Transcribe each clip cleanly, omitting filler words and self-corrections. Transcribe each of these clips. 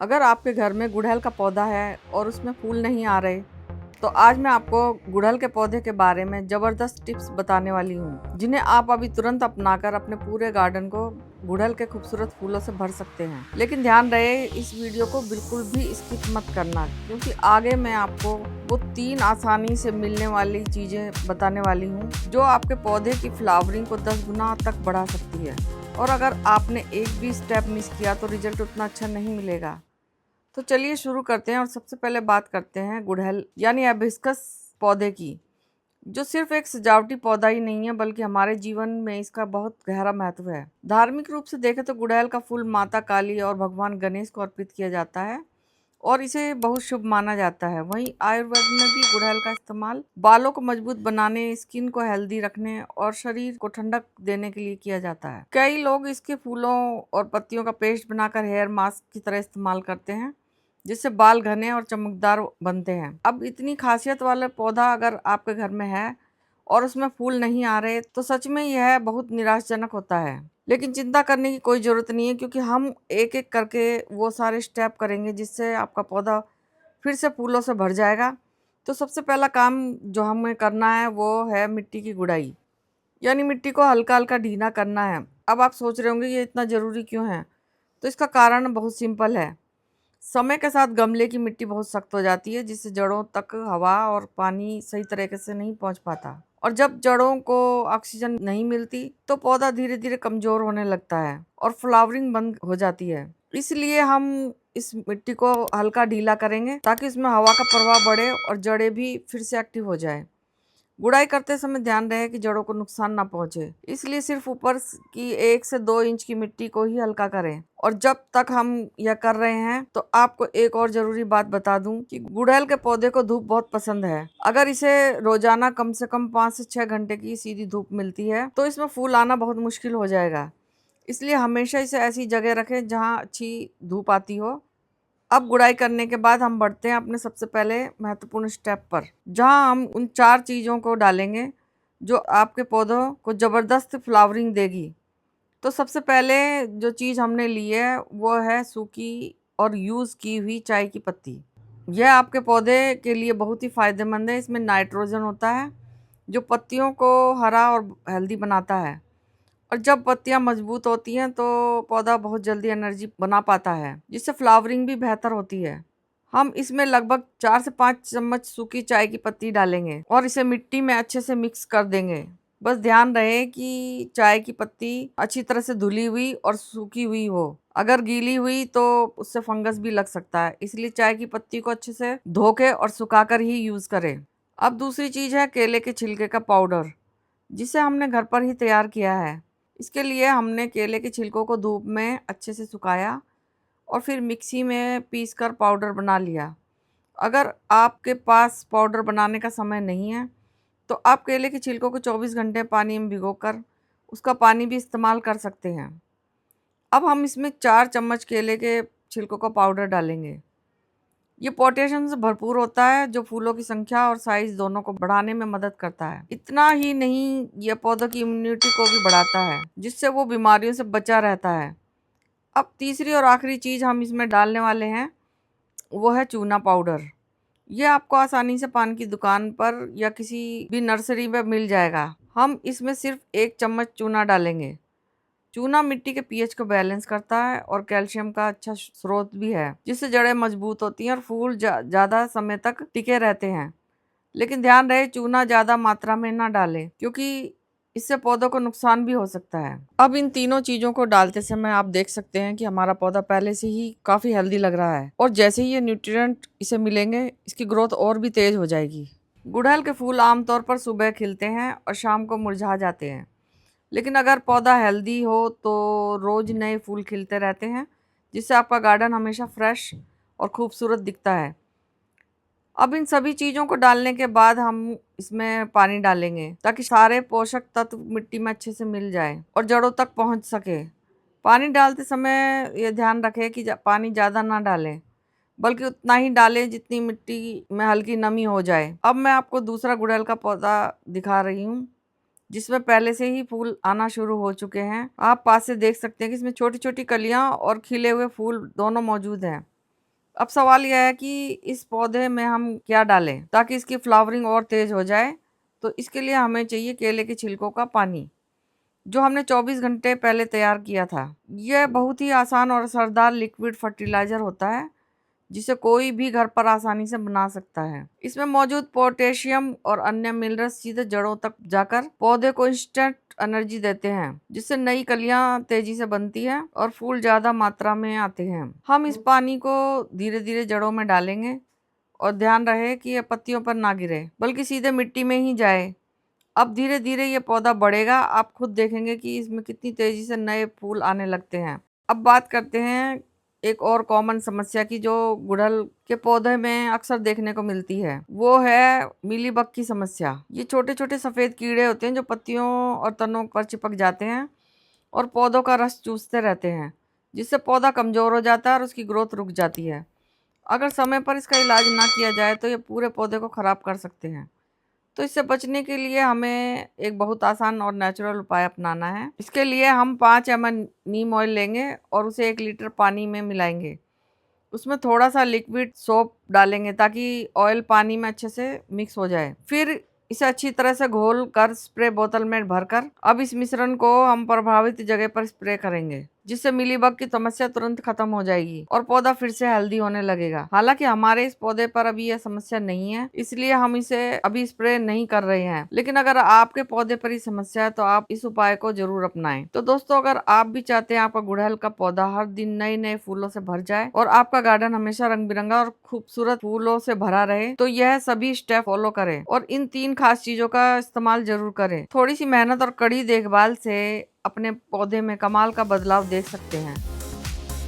अगर आपके घर में गुड़हल का पौधा है और उसमें फूल नहीं आ रहे, तो आज मैं आपको गुड़हल के पौधे के बारे में ज़बरदस्त टिप्स बताने वाली हूँ, जिन्हें आप अभी तुरंत अपनाकर अपने पूरे गार्डन को गुड़हल के खूबसूरत फूलों से भर सकते हैं। लेकिन ध्यान रहे, इस वीडियो को बिल्कुल भी स्किप मत करना, क्योंकि आगे मैं आपको वो 3 आसानी से मिलने वाली चीज़ें बताने वाली हूँ, जो आपके पौधे की फ्लावरिंग को 10 गुना तक बढ़ा सकती है। और अगर आपने एक भी स्टेप मिस किया तो रिजल्ट उतना अच्छा नहीं मिलेगा। तो चलिए शुरू करते हैं और सबसे पहले बात करते हैं गुड़हल यानी हिबिस्कस पौधे की, जो सिर्फ एक सजावटी पौधा ही नहीं है बल्कि हमारे जीवन में इसका बहुत गहरा महत्व है। धार्मिक रूप से देखें तो गुड़हल का फूल माता काली और भगवान गणेश को अर्पित किया जाता है और इसे बहुत शुभ माना जाता है। वहीं आयुर्वेद में भी गुड़हल का इस्तेमाल बालों को मजबूत बनाने, स्किन को हेल्दी रखने और शरीर को ठंडक देने के लिए किया जाता है। कई लोग इसके फूलों और पत्तियों का पेस्ट बनाकर हेयर मास्क की तरह इस्तेमाल करते हैं, जिससे बाल घने और चमकदार बनते हैं। अब इतनी खासियत वाला पौधा अगर आपके घर में है और उसमें फूल नहीं आ रहे, तो सच में यह बहुत निराशाजनक होता है। लेकिन चिंता करने की कोई ज़रूरत नहीं है, क्योंकि हम एक एक करके वो सारे स्टेप करेंगे जिससे आपका पौधा फिर से फूलों से भर जाएगा। तो सबसे पहला काम जो हमें करना है वो है मिट्टी की गुड़ाई, यानी मिट्टी को हल्का हल्का ढीला करना है। अब आप सोच रहे होंगे ये इतना ज़रूरी क्यों है? तो इसका कारण बहुत सिंपल है। समय के साथ गमले की मिट्टी बहुत सख्त हो जाती है, जिससे जड़ों तक हवा और पानी सही तरीके से नहीं पहुंच पाता। और जब जड़ों को ऑक्सीजन नहीं मिलती, तो पौधा धीरे धीरे कमजोर होने लगता है और फ्लावरिंग बंद हो जाती है। इसलिए हम इस मिट्टी को हल्का ढीला करेंगे, ताकि इसमें हवा का प्रवाह बढ़े और जड़ें भी फिर से एक्टिव हो जाए। गुड़ाई करते समय ध्यान रहे कि जड़ों को नुकसान ना पहुंचे, इसलिए सिर्फ ऊपर की 1 से 2 इंच की मिट्टी को ही हल्का करें। और जब तक हम यह कर रहे हैं, तो आपको एक और जरूरी बात बता दूं कि गुड़हल के पौधे को धूप बहुत पसंद है। अगर इसे रोजाना कम से कम 5 से 6 घंटे की सीधी धूप मिलती है, तो इसमें फूल आना बहुत मुश्किल हो जाएगा। इसलिए हमेशा इसे ऐसी जगह रखें जहाँ अच्छी धूप आती हो। अब गुड़ाई करने के बाद हम बढ़ते हैं अपने सबसे पहले महत्वपूर्ण स्टेप पर, जहां हम उन 4 चीज़ों को डालेंगे जो आपके पौधों को ज़बरदस्त फ्लावरिंग देगी। तो सबसे पहले जो चीज़ हमने ली है वो है सूखी और यूज़ की हुई चाय की पत्ती। यह आपके पौधे के लिए बहुत ही फायदेमंद है। इसमें नाइट्रोजन होता है, जो पत्तियों को हरा और हेल्दी बनाता है। और जब पत्तियां मजबूत होती हैं, तो पौधा बहुत जल्दी एनर्जी बना पाता है, जिससे फ्लावरिंग भी बेहतर होती है। हम इसमें लगभग 4 से 5 चम्मच सूखी चाय की पत्ती डालेंगे और इसे मिट्टी में अच्छे से मिक्स कर देंगे। बस ध्यान रहे कि चाय की पत्ती अच्छी तरह से धुली हुई और सूखी हुई हो। अगर गीली हुई तो उससे फंगस भी लग सकता है, इसलिए चाय की पत्ती को अच्छे से धो के और सुखाकर ही यूज करें। अब दूसरी चीज है केले के छिलके का पाउडर, जिसे हमने घर पर ही तैयार किया है। इसके लिए हमने केले के छिलकों को धूप में अच्छे से सुखाया और फिर मिक्सी में पीसकर पाउडर बना लिया। अगर आपके पास पाउडर बनाने का समय नहीं है, तो आप केले के छिलकों को 24 घंटे पानी में भिगोकर उसका पानी भी इस्तेमाल कर सकते हैं। अब हम इसमें 4 चम्मच केले के छिलकों का पाउडर डालेंगे। ये पोटेशियम से भरपूर होता है, जो फूलों की संख्या और साइज दोनों को बढ़ाने में मदद करता है। इतना ही नहीं, यह पौधों की इम्यूनिटी को भी बढ़ाता है, जिससे वो बीमारियों से बचा रहता है। अब तीसरी और आखिरी चीज हम इसमें डालने वाले हैं, वो है चूना पाउडर। ये आपको आसानी से पान की दुकान पर या किसी भी नर्सरी में मिल जाएगा। हम इसमें सिर्फ 1 चम्मच चूना डालेंगे। चूना मिट्टी के पीएच को बैलेंस करता है और कैल्शियम का अच्छा स्रोत भी है, जिससे जड़ें मजबूत होती हैं और फूल ज्यादा समय तक टिके रहते हैं। लेकिन ध्यान रहे, चूना ज्यादा मात्रा में ना डालें, क्योंकि इससे पौधों को नुकसान भी हो सकता है। अब इन तीनों चीजों को डालते समय आप देख सकते हैं कि हमारा पौधा पहले से ही काफी हेल्दी लग रहा है, और जैसे ही ये न्यूट्रिएंट इसे मिलेंगे, इसकी ग्रोथ और भी तेज हो जाएगी। गुड़हल के फूल आमतौर पर सुबह खिलते हैं और शाम को मुरझा जाते हैं, लेकिन अगर पौधा हेल्दी हो तो रोज नए फूल खिलते रहते हैं, जिससे आपका गार्डन हमेशा फ्रेश और खूबसूरत दिखता है। अब इन सभी चीज़ों को डालने के बाद हम इसमें पानी डालेंगे, ताकि सारे पोषक तत्व मिट्टी में अच्छे से मिल जाए और जड़ों तक पहुंच सके। पानी डालते समय ये ध्यान रखें कि पानी ज़्यादा ना डालें, बल्कि उतना ही डालें जितनी मिट्टी में हल्की नमी हो जाए। अब मैं आपको दूसरा गुड़हल का पौधा दिखा रही हूँ, जिसमें पहले से ही फूल आना शुरू हो चुके हैं। आप पास से देख सकते हैं कि इसमें छोटी छोटी कलियां और खिले हुए फूल दोनों मौजूद हैं। अब सवाल यह है कि इस पौधे में हम क्या डालें ताकि इसकी फ्लावरिंग और तेज हो जाए। तो इसके लिए हमें चाहिए केले के छिलकों का पानी, जो हमने 24 घंटे पहले तैयार किया था। यह बहुत ही आसान और असरदार लिक्विड फर्टिलाइजर होता है जिसे कोई भी घर पर आसानी से बना सकता है। इसमें मौजूद पोटेशियम और अन्य मिनरल्स सीधे जड़ों तक जाकर पौधे को इंस्टेंट एनर्जी देते हैं, जिससे नई कलियां तेजी से बनती है और फूल ज्यादा मात्रा में आते हैं। हम इस पानी को धीरे धीरे जड़ों में डालेंगे और ध्यान रहे कि यह पत्तियों पर ना गिरे बल्कि सीधे मिट्टी में ही जाए। अब धीरे धीरे ये पौधा बढ़ेगा, आप खुद देखेंगे कि इसमें कितनी तेजी से नए फूल आने लगते हैं। अब बात करते हैं एक और कॉमन समस्या की जो गुड़हल के पौधे में अक्सर देखने को मिलती है, वो है मीलीबग की समस्या। ये छोटे छोटे सफेद कीड़े होते हैं जो पत्तियों और तनों पर चिपक जाते हैं और पौधों का रस चूसते रहते हैं, जिससे पौधा कमजोर हो जाता है और उसकी ग्रोथ रुक जाती है। अगर समय पर इसका इलाज ना किया जाए तो ये पूरे पौधे को खराब कर सकते हैं। तो इससे बचने के लिए हमें एक बहुत आसान और नेचुरल उपाय अपनाना है। इसके लिए हम 5 ml नीम ऑयल लेंगे और उसे 1 लीटर पानी में मिलाएंगे। उसमें थोड़ा सा लिक्विड सोप डालेंगे ताकि ऑयल पानी में अच्छे से मिक्स हो जाए। फिर इसे अच्छी तरह से घोल कर स्प्रे बोतल में भरकर अब इस मिश्रण को हम प्रभावित जगह पर स्प्रे करेंगे, जिससे मिलीबग की समस्या तुरंत खत्म हो जाएगी और पौधा फिर से हेल्दी होने लगेगा। हालांकि हमारे इस पौधे पर अभी यह समस्या नहीं है, इसलिए हम इसे अभी स्प्रे नहीं कर रहे हैं। लेकिन अगर आपके पौधे पर ये समस्या है तो आप इस उपाय को जरूर अपनाएं। तो दोस्तों, अगर आप भी चाहते हैं आपका गुड़हल का पौधा हर दिन नए नए फूलों से भर जाए और आपका गार्डन हमेशा रंग बिरंगा और खूबसूरत फूलों से भरा रहे, तो यह सभी स्टेप फॉलो करें और इन 3 खास चीजों का इस्तेमाल जरूर करें। थोड़ी सी मेहनत और कड़ी देखभाल से अपने पौधे में कमाल का बदलाव देख सकते हैं।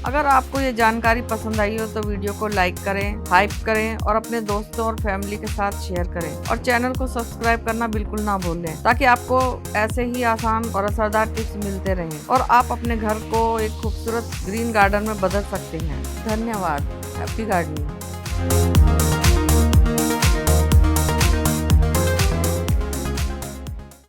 अगर आपको ये जानकारी पसंद आई हो तो वीडियो को लाइक करें, हाइप करें और अपने दोस्तों और फैमिली के साथ शेयर करें और चैनल को सब्सक्राइब करना बिल्कुल ना भूलें, ताकि आपको ऐसे ही आसान और असरदार टिप्स मिलते रहें और आप अपने घर को एक खूबसूरत ग्रीन गार्डन में बदल सकते हैं। धन्यवाद। Happy gardening.